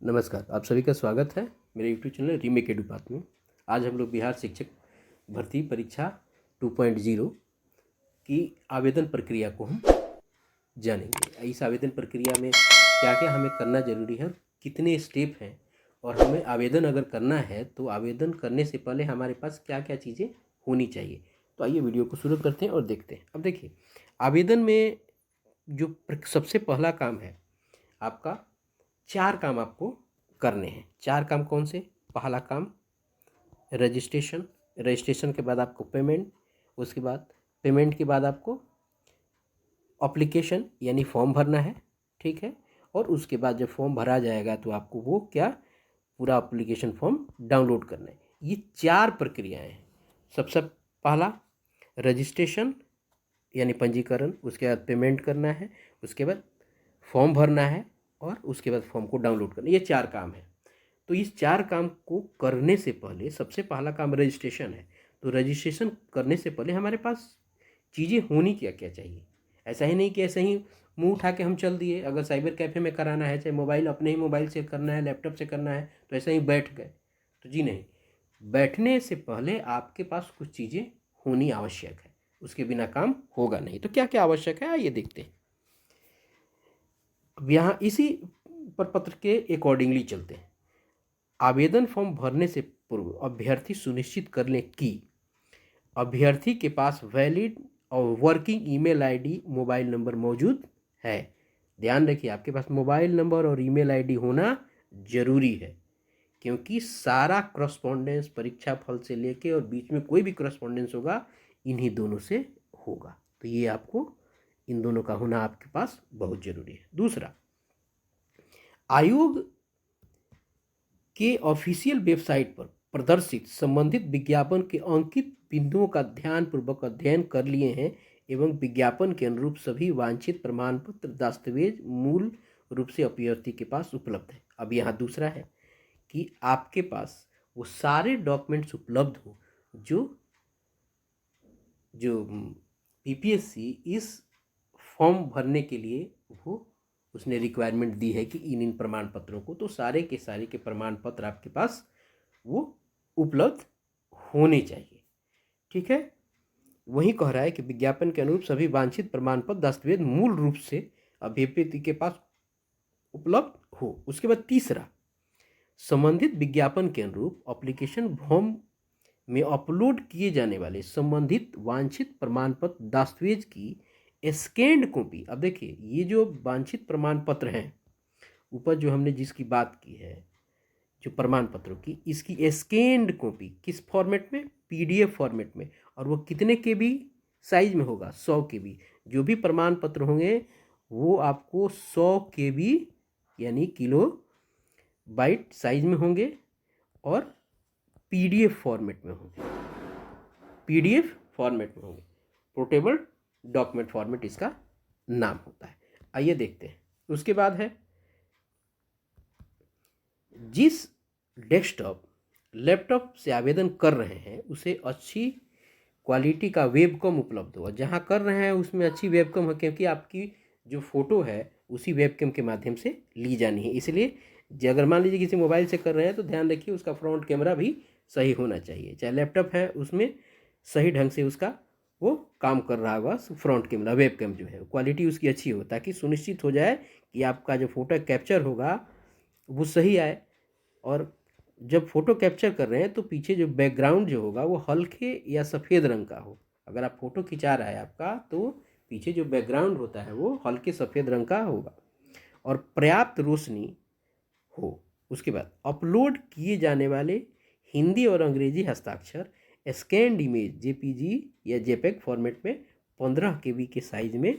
नमस्कार, आप सभी का स्वागत है मेरे YouTube channel remake edu path में। आज हम लोग बिहार शिक्षक भर्ती परीक्षा 2.0 की आवेदन प्रक्रिया को हम जानेंगे। इस आवेदन प्रक्रिया में क्या क्या हमें करना ज़रूरी है, कितने स्टेप हैं, और हमें आवेदन अगर करना है तो आवेदन करने से पहले हमारे पास क्या क्या चीज़ें होनी चाहिए। तो आइए वीडियो को शुरू करते हैं और देखते हैं। अब देखिए, आवेदन में जो सबसे पहला काम है आपका, 4 काम आपको करने हैं। 4 काम कौन से? पहला काम रजिस्ट्रेशन, रजिस्ट्रेशन के बाद आपको पेमेंट, उसके बाद पेमेंट के बाद आपको एप्लीकेशन यानी फॉर्म भरना है, ठीक है। और उसके बाद जब फॉर्म भरा जाएगा तो आपको वो क्या, पूरा एप्लीकेशन फॉर्म डाउनलोड करना है। ये 4 प्रक्रियाएं हैं। सबसे पहला रजिस्ट्रेशन यानी पंजीकरण, उसके बाद पेमेंट करना है, उसके बाद फॉर्म भरना है और उसके बाद फॉर्म को डाउनलोड करना। ये 4 काम है। तो इस 4 काम को करने से पहले सबसे पहला काम रजिस्ट्रेशन है। तो रजिस्ट्रेशन करने से पहले हमारे पास चीज़ें होनी क्या क्या चाहिए। ऐसा ही नहीं कि ऐसे ही मुंह उठा के हम चल दिए। अगर साइबर कैफ़े में कराना है, चाहे मोबाइल अपने ही मोबाइल से करना है, लैपटॉप से करना है, तो ऐसे ही बैठ गए, तो जी नहीं। बैठने से पहले आपके पास कुछ चीज़ें होनी आवश्यक है, उसके बिना काम होगा नहीं। तो क्या क्या आवश्यक है आइए देखते हैं। अब यहाँ इसी प्रपत्र के अकॉर्डिंगली चलते हैं। आवेदन फॉर्म भरने से पूर्व अभ्यर्थी सुनिश्चित कर लें कि अभ्यर्थी के पास वैलिड और working email ID, mobile number मौजूद है। ध्यान रखिए, आपके पास मोबाइल नंबर और ईमेल आईडी होना जरूरी है, क्योंकि सारा करस्पॉन्डेंस परीक्षा फल से लेके और बीच में कोई भी करस्पॉन्डेंस होगा इन्हीं दोनों से होगा। तो ये आपको इन दोनों का होना आपके पास बहुत जरूरी है। दूसरा, आयोग के ऑफिशियल वेबसाइट पर प्रदर्शित संबंधित विज्ञापन के अंकित बिंदुओं का ध्यानपूर्वक अध्ययन कर लिए हैं एवं विज्ञापन के अनुरूप सभी वांछित प्रमाण पत्र दस्तावेज मूल रूप से अभ्यर्थी के पास उपलब्ध है। अब यहाँ दूसरा है कि आपके पास वो सारे डॉक्यूमेंट्स उपलब्ध हो जो जो पीपीएससी इस फॉर्म भरने के लिए वो उसने रिक्वायरमेंट दी है कि इन प्रमाण पत्रों को, तो सारे के प्रमाण पत्र आपके पास वो उपलब्ध होने चाहिए, ठीक है। वही कह रहा है कि विज्ञापन के अनुरूप सभी वांछित प्रमाण पत्र दस्तावेज मूल रूप से अभ्यर्थी के पास उपलब्ध हो। उसके बाद तीसरा, संबंधित विज्ञापन के अनुरूप एप्लीकेशन फॉर्म में अपलोड किए जाने वाले संबंधित वांछित प्रमाण पत्र दस्तावेज की स्कैन्ड कॉपी। अब देखिए, ये जो वांछित प्रमाण पत्र हैं, ऊपर जो हमने जिसकी बात की है, जो प्रमाण पत्रों की, इसकी स्कैन्ड कॉपी किस फॉर्मेट में? पीडीएफ फॉर्मेट में। और वो कितने केबी साइज में होगा? 100 केबी। जो भी प्रमाण पत्र होंगे वो आपको 100 केबी यानी किलो बाइट साइज में होंगे और पीडीएफ फॉर्मेट में होंगे। पीडीएफ फॉर्मेट में होंगे, पोर्टेबल डॉक्यूमेंट फॉर्मेट इसका नाम होता है। आइए देखते हैं। उसके बाद है, जिस डेस्कटॉप लैपटॉप से आवेदन कर रहे हैं उसे अच्छी क्वालिटी का वेबकैम उपलब्ध हो। जहाँ कर रहे हैं उसमें अच्छी वेबकैम हो, क्योंकि आपकी जो फ़ोटो है उसी वेबकैम के माध्यम से ली जानी है। इसलिए अगर मान लीजिए किसी मोबाइल से कर रहे हैं तो ध्यान रखिए उसका फ्रंट कैमरा भी सही होना चाहिए। चाहे लैपटॉप है उसमें सही ढंग से उसका वो काम कर रहा होगा, फ्रंट कैमरा वेबकैम जो है क्वालिटी उसकी अच्छी हो, ताकि सुनिश्चित हो जाए कि आपका जो फ़ोटो कैप्चर होगा वो सही आए। और जब फ़ोटो कैप्चर कर रहे हैं तो पीछे जो बैकग्राउंड जो होगा वो हल्के या सफ़ेद रंग का हो। अगर आप फ़ोटो खिंचा रहा है आपका, तो पीछे जो बैकग्राउंड होता है वो हल्के सफ़ेद रंग का होगा और पर्याप्त रोशनी हो। उसके बाद अपलोड किए जाने वाले हिंदी और अंग्रेजी हस्ताक्षर स्कैन्ड इमेज जेपीजी या जेपेग फॉर्मेट में 15 केबी के साइज में,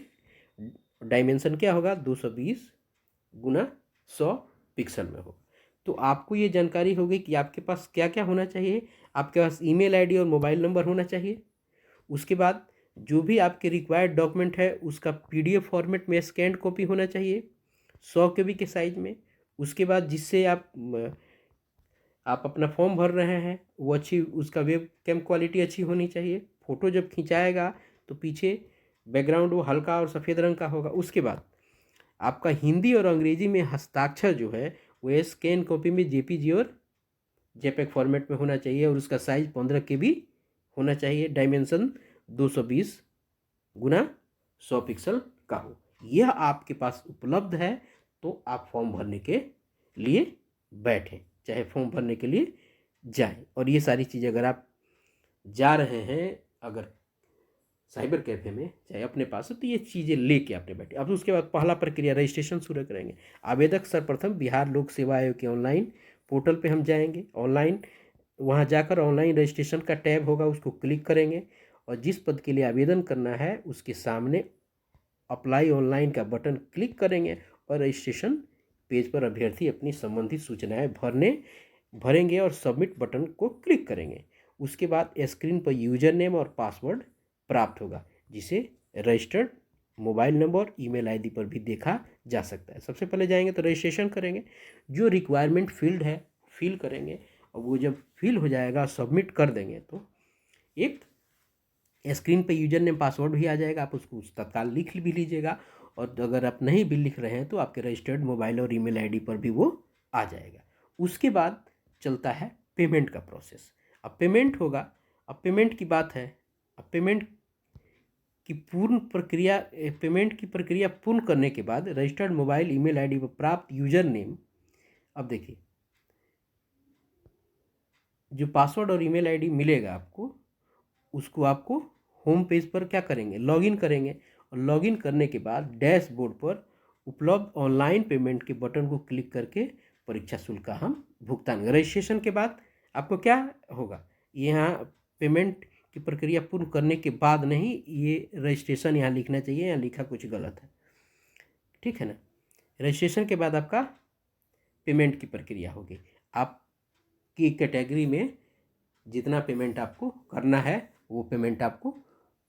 डायमेंशन क्या होगा? 220 गुना 100 पिक्सल में होगा। तो आपको ये जानकारी होगी कि आपके पास क्या क्या होना चाहिए। आपके पास ईमेल आईडी और मोबाइल नंबर होना चाहिए। उसके बाद जो भी आपके रिक्वायर्ड डॉक्यूमेंट है उसका पीडीएफ फॉर्मेट में स्कैन्ड कॉपी होना चाहिए 100 केबी के साइज में। उसके बाद जिससे आप अपना फॉर्म भर रहे हैं वो अच्छी, उसका वेब कैम क्वालिटी अच्छी होनी चाहिए। फ़ोटो जब खिंचाएगा तो पीछे बैकग्राउंड वो हल्का और सफ़ेद रंग का होगा। उसके बाद आपका हिंदी और अंग्रेजी में हस्ताक्षर जो है वो स्कैन कॉपी में जेपीजी और जेपेग फॉर्मेट में होना चाहिए और उसका साइज 15 KB होना चाहिए, डायमेंशन 220 गुना 100 पिक्सल का हो। यह आपके पास उपलब्ध है तो आप फॉर्म भरने के लिए बैठें, चाहे फॉर्म भरने के लिए जाएं। और ये सारी चीज़ें अगर आप जा रहे हैं अगर साइबर कैफ़े में चाहे अपने पास है, तो ये चीज़ें लेके आपने बैठे। अब उसके बाद पहला प्रक्रिया रजिस्ट्रेशन शुरू करेंगे। आवेदक सर्वप्रथम बिहार लोक सेवा आयोग के ऑनलाइन पोर्टल पे हम जाएंगे। ऑनलाइन वहाँ जाकर ऑनलाइन रजिस्ट्रेशन का टैब होगा, उसको क्लिक करेंगे और जिस पद के लिए आवेदन करना है उसके सामने अप्लाई ऑनलाइन का बटन क्लिक करेंगे और रजिस्ट्रेशन पेज पर अभ्यर्थी अपनी संबंधित सूचनाएं भरेंगे और सबमिट बटन को क्लिक करेंगे। उसके बाद स्क्रीन पर यूजर नेम और पासवर्ड प्राप्त होगा, जिसे registered mobile number email ID पर भी देखा जा सकता है। सबसे पहले जाएंगे तो रजिस्ट्रेशन करेंगे, जो रिक्वायरमेंट फील्ड है फिल करेंगे और वो जब फिल हो जाएगा सबमिट कर देंगे तो एक स्क्रीन पे यूजर नेम पासवर्ड भी आ जाएगा, आप उसको तत्काल लिख भी लीजिएगा और अगर आप नहीं भी लिख रहे हैं तो आपके रजिस्टर्ड मोबाइल और ईमेल आईडी पर भी वो आ जाएगा। उसके बाद चलता है पेमेंट का प्रोसेस। अब पेमेंट होगा, अब पेमेंट की बात है। अब पेमेंट की प्रक्रिया पूर्ण करने के बाद रजिस्टर्ड मोबाइल ईमेल आईडी पर प्राप्त यूजर नेम, अब देखिए जो पासवर्ड और ईमेल आईडी मिलेगा आपको, उसको आपको होम पेज पर क्या करेंगे, लॉगिन करेंगे और लॉगिन करने के बाद डैशबोर्ड पर उपलब्ध ऑनलाइन पेमेंट के बटन को क्लिक करके परीक्षा शुल्क का हम भुगतान। रजिस्ट्रेशन के बाद आपको क्या होगा, यहाँ पेमेंट की प्रक्रिया पूर्ण करने के बाद नहीं, ये रजिस्ट्रेशन यहाँ लिखना चाहिए, यहाँ लिखा कुछ गलत है, ठीक है ना। रजिस्ट्रेशन के बाद आपका पेमेंट की प्रक्रिया होगी। आपकी कैटेगरी में जितना पेमेंट आपको करना है वो पेमेंट आपको,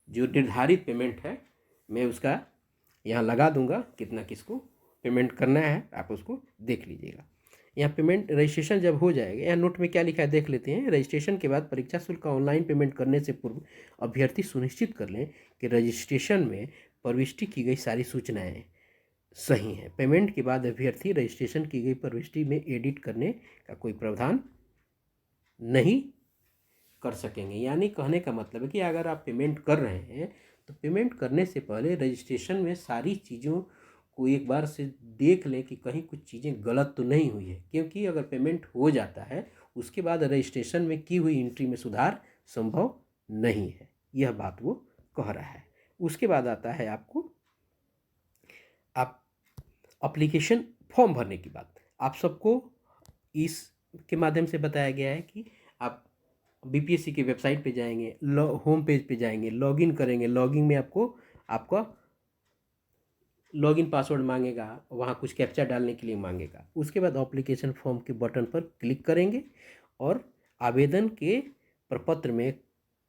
जो निर्धारित पेमेंट है मैं उसका यहाँ लगा दूंगा, कितना किसको पेमेंट करना है आप उसको देख लीजिएगा। यहाँ पेमेंट रजिस्ट्रेशन जब हो जाएगा, यहाँ नोट में क्या लिखा है देख लेते हैं। रजिस्ट्रेशन के बाद परीक्षा शुल्क का ऑनलाइन पेमेंट करने से पूर्व अभ्यर्थी सुनिश्चित कर लें कि रजिस्ट्रेशन में प्रविष्टि की गई सारी सूचनाएँ सही हैं। पेमेंट के बाद अभ्यर्थी रजिस्ट्रेशन की गई प्रविष्टि में एडिट करने का कोई प्रावधान नहीं कर सकेंगे। यानी कहने का मतलब है कि अगर आप पेमेंट कर रहे हैं तो पेमेंट करने से पहले रजिस्ट्रेशन में सारी चीज़ों को एक बार से देख लें कि कहीं कुछ चीज़ें गलत तो नहीं हुई है, क्योंकि अगर पेमेंट हो जाता है उसके बाद रजिस्ट्रेशन में की हुई एंट्री में सुधार संभव नहीं है, यह बात वो कह रहा है। उसके बाद आता है आपको आप एप्लीकेशन फॉर्म भरने की बात। आप सबको इस के माध्यम से बताया गया है कि आप बीपीएससी की वेबसाइट पे जाएंगे, होम पेज पे जाएंगे, लॉगिन करेंगे, लॉगिन में आपका लॉगिन पासवर्ड मांगेगा, वहाँ कुछ कैप्चा डालने के लिए मांगेगा। उसके बाद एप्लीकेशन फॉर्म के बटन पर क्लिक करेंगे और आवेदन के प्रपत्र में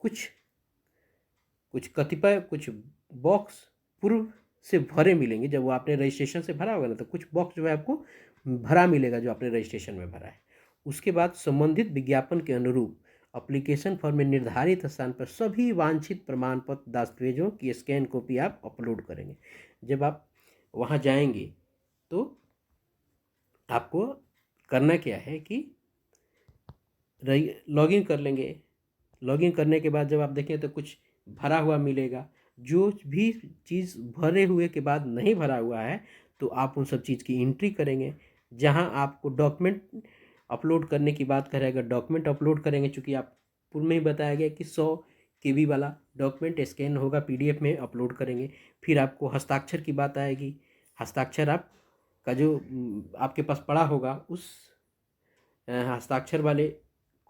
कुछ कतिपय बॉक्स पूर्व से भरे मिलेंगे। जब वो आपने रजिस्ट्रेशन से भरा होगा ना तो कुछ बॉक्स जो है आपको भरा मिलेगा जो आपने रजिस्ट्रेशन में भरा है। उसके बाद संबंधित विज्ञापन के अनुरूप एप्लीकेशन फॉर्म में निर्धारित स्थान पर सभी वांछित प्रमाण पत्र दस्तावेजों की स्कैन कॉपी आप अपलोड करेंगे। जब आप वहाँ जाएंगे तो आपको करना क्या है कि लॉगिन कर लेंगे। लॉगिन करने के बाद जब आप देखें तो कुछ भरा हुआ मिलेगा। जो भी चीज़ भरे हुए के बाद नहीं भरा हुआ है तो आप उन सब चीज़ की एंट्री करेंगे। जहाँ आपको डॉक्यूमेंट अपलोड करने की बात करेगा, डॉक्यूमेंट अपलोड करेंगे। चूँकि आप पूर्व में ही बताया गया कि 100 KB वाला डॉक्यूमेंट स्कैन होगा, PDF में अपलोड करेंगे। फिर आपको हस्ताक्षर की बात आएगी। हस्ताक्षर आपका जो आपके पास पड़ा होगा उस हस्ताक्षर वाले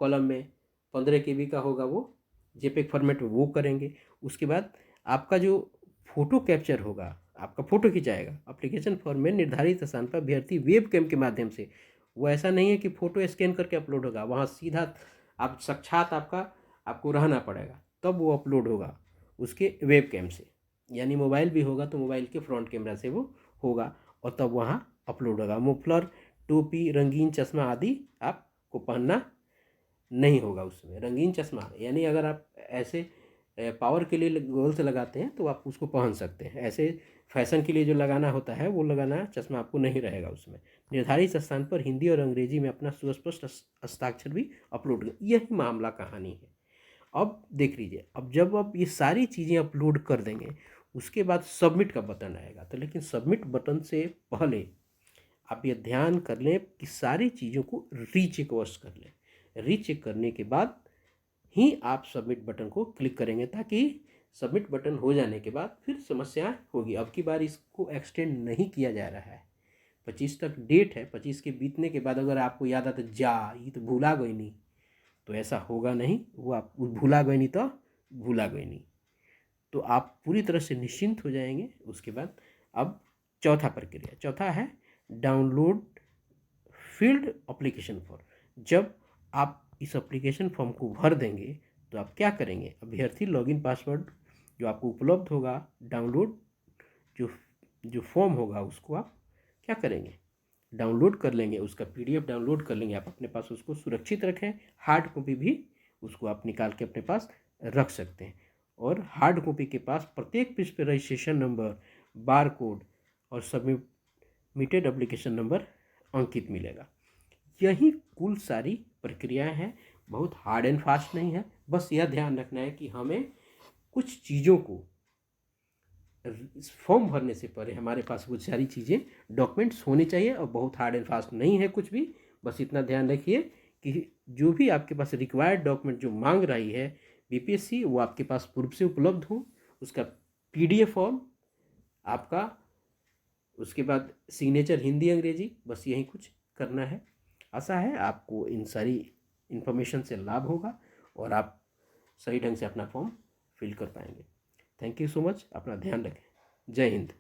कॉलम में 15 KB का होगा, वो जेपेग फॉर्मेट में वो करेंगे। उसके बाद आपका जो फ़ोटो कैप्चर होगा, आपका फ़ोटो खिंचाएगा एप्लीकेशन फॉर्म में निर्धारित स्थान पर अभ्यर्थी वेब कैम के माध्यम से। वो ऐसा नहीं है कि फ़ोटो स्कैन करके अपलोड होगा, वहाँ सीधा आप साक्षात आपको रहना पड़ेगा तब वो अपलोड होगा उसके वेब कैम से। यानी मोबाइल भी होगा तो मोबाइल के फ्रंट कैमरा से वो होगा और तब वहाँ अपलोड होगा। मुफलर, टोपी, रंगीन चश्मा आदि आपको पहनना नहीं होगा उसमें। रंगीन चश्मा यानी अगर आप ऐसे पावर के लिए गोल से लगाते हैं तो आप उसको पहन सकते हैं। ऐसे फैशन के लिए जो लगाना होता है वो लगाना चश्मा आपको नहीं रहेगा उसमें। निर्धारित स्थान पर हिंदी और अंग्रेजी में अपना सुस्पष्ट हस्ताक्षर भी अपलोड करें। यही मामला कहानी है। अब देख लीजिए, अब जब आप ये सारी चीज़ें अपलोड कर देंगे उसके बाद सबमिट का बटन आएगा। तो लेकिन सबमिट बटन से पहले आप ये ध्यान कर लें कि सारी चीज़ों को रीचेक अवश्य कर लें। रीचेक करने के बाद ही आप सबमिट बटन को क्लिक करेंगे, ताकि सबमिट बटन हो जाने के बाद फिर समस्या होगी। अब की बार इसको एक्सटेंड नहीं किया जा रहा है, 25 तक डेट है। 25 के बीतने के बाद अगर आपको याद आता जा ये तो भूला गई नहीं, तो ऐसा होगा नहीं। वो आप भूला गई नहीं तो भूला गई नहीं, तो आप पूरी तरह से निश्चिंत हो जाएंगे। उसके बाद अब चौथा प्रक्रिया, चौथा है डाउनलोड फील्ड एप्लीकेशन फॉर्म। जब आप इस एप्लीकेशन फॉर्म को भर देंगे तो आप क्या करेंगे, अभ्यर्थी लॉगिन पासवर्ड जो आपको उपलब्ध होगा, डाउनलोड जो जो फॉर्म होगा उसको आप क्या करेंगे, डाउनलोड कर लेंगे। उसका PDF डाउनलोड कर लेंगे आप अपने पास, उसको सुरक्षित रखें। हार्ड कॉपी भी उसको आप निकाल के अपने पास रख सकते हैं। और हार्ड कॉपी के पास प्रत्येक पृष्ठ पे रजिस्ट्रेशन नंबर, बार कोड और सबमिटेड एप्लीकेशन नंबर अंकित मिलेगा। यही कुल सारी प्रक्रियाएं हैं, बहुत हार्ड एंड फास्ट नहीं है। बस यह ध्यान रखना है कि हमें कुछ चीज़ों को फॉर्म भरने से पहले हमारे पास वो सारी चीज़ें डॉक्यूमेंट्स होने चाहिए, और बहुत हार्ड एंड फास्ट नहीं है कुछ भी। बस इतना ध्यान रखिए कि जो भी आपके पास रिक्वायर्ड डॉक्यूमेंट जो मांग रही है BPSC, वो आपके पास पूर्व से उपलब्ध हो। उसका PDF फॉर्म आपका, उसके बाद सिग्नेचर हिंदी अंग्रेजी, बस यही कुछ करना है। आशा है आपको इन सारी इन्फॉर्मेशन से लाभ होगा और आप सही ढंग से अपना फॉर्म फिल कर पाएंगे। थैंक यू सो मच, अपना ध्यान रखें। जय हिंद।